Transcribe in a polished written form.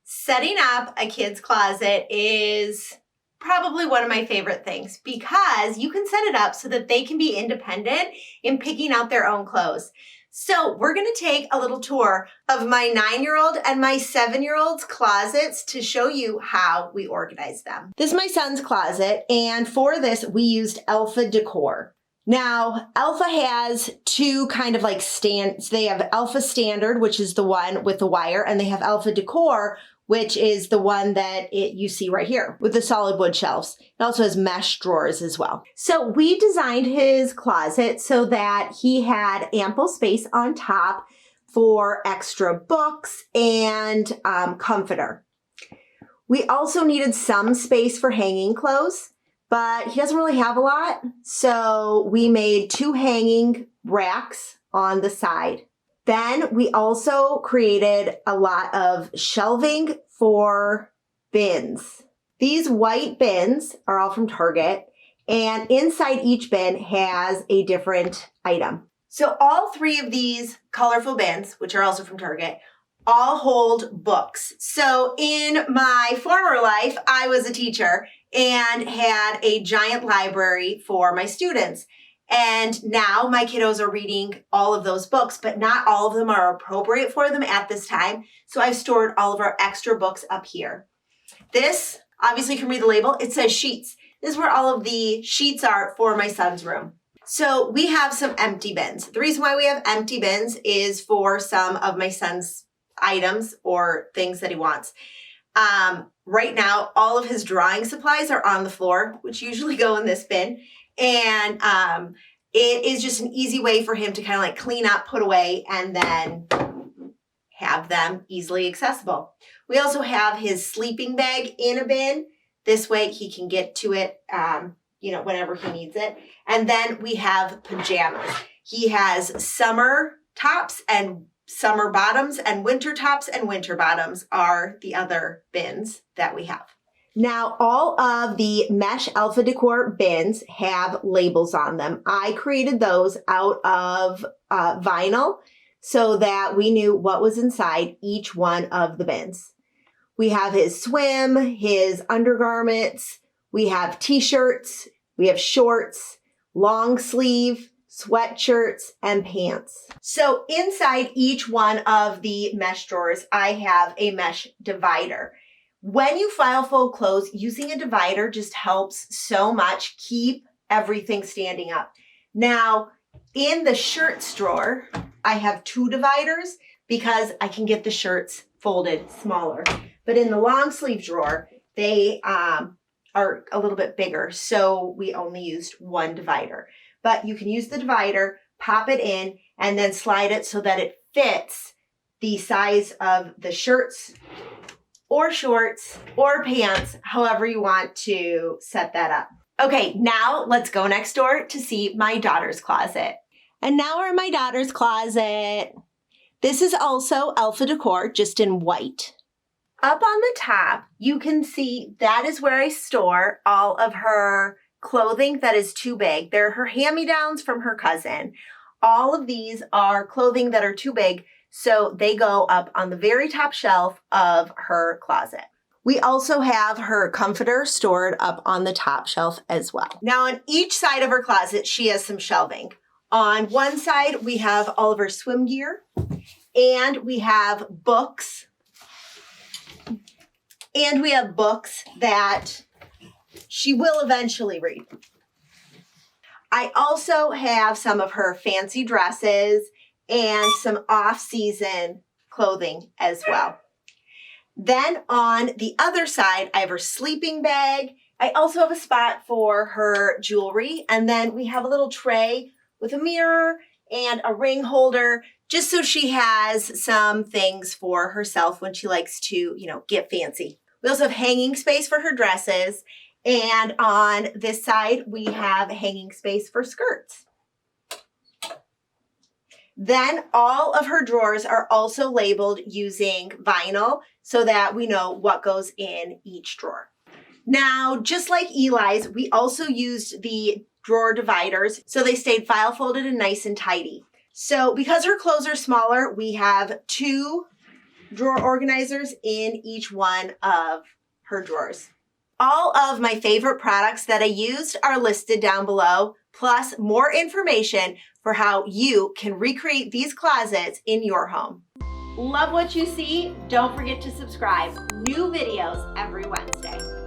Setting up a kid's closet is probably one of my favorite things because you can set it up so that they can be independent in picking out their own clothes. So we're going to take a little tour of my 9-year-old and my 7-year-old's closets to show you how we organize them. This is my son's closet, and for this we used Alpha Decor. Now, Alpha has two kind of like stands. They have Alpha Standard, which is the one with the wire, and they have Alpha Decor, which is the one that you see right here with the solid wood shelves. It also has mesh drawers as well. So we designed his closet so that he had ample space on top for extra books and comforter. We also needed some space for hanging clothes, but he doesn't really have a lot. So we made 2 hanging racks on the side. Then we also created a lot of shelving for bins. These white bins are all from Target, and inside each bin has a different item. So all 3 of these colorful bins, which are also from Target, all hold books. So in my former life, I was a teacher and had a giant library for my students. And now my kiddos are reading all of those books, but not all of them are appropriate for them at this time. So I've stored all of our extra books up here. This, obviously you can read the label, it says sheets. This is where all of the sheets are for my son's room. So we have some empty bins. The reason why we have empty bins is for some of my son's items or things that he wants. Right now, all of his drawing supplies are on the floor, which usually go in this bin. And it is just an easy way for him to kind of like clean up, put away, and then have them easily accessible. We also have his sleeping bag in a bin. This way he can get to it, whenever he needs it. And then we have pajamas. He has summer tops and summer bottoms, and winter tops and winter bottoms are the other bins that we have. Now, all of the Mesh Alpha Decor bins have labels on them. I created those out of vinyl so that we knew what was inside each one of the bins. We have his swim, his undergarments, we have t-shirts, we have shorts, long sleeve, sweatshirts, and pants. So inside each one of the mesh drawers, I have a mesh divider. When you file fold clothes, using a divider just helps so much keep everything standing up. Now, in the shirts drawer, I have 2 dividers because I can get the shirts folded smaller. But in the long sleeve drawer, they are a little bit bigger, so we only used 1 divider. But you can use the divider, pop it in, and then slide it so that it fits the size of the shirts or shorts or pants, however you want to set that up. Okay, now let's go next door to see my daughter's closet. And now we're in my daughter's closet. This is also Alpha Decor, just in white. Up on the top, you can see that is where I store all of her clothing that is too big. They're her hand-me-downs from her cousin. All of these are clothing that are too big, so they go up on the very top shelf of her closet. We also have her comforter stored up on the top shelf as well. Now on each side of her closet, she has some shelving. On one side, we have all of her swim gear, and we have books. And we have books that she will eventually read. I also have some of her fancy dresses and some off-season clothing as well. Then on the other side, I have her sleeping bag. I also have a spot for her jewelry. And then we have a little tray with a mirror and a ring holder, just so she has some things for herself when she likes to, get fancy. We also have hanging space for her dresses. And on this side, we have hanging space for skirts. Then all of her drawers are also labeled using vinyl so that we know what goes in each drawer. Now, just like Eli's, we also used the drawer dividers so they stayed file folded and nice and tidy. So because her clothes are smaller, we have 2 drawer organizers in each one of her drawers. All of my favorite products that I used are listed down below, plus more information for how you can recreate these closets in your home. Love what you see? Don't forget to subscribe. New videos every Wednesday.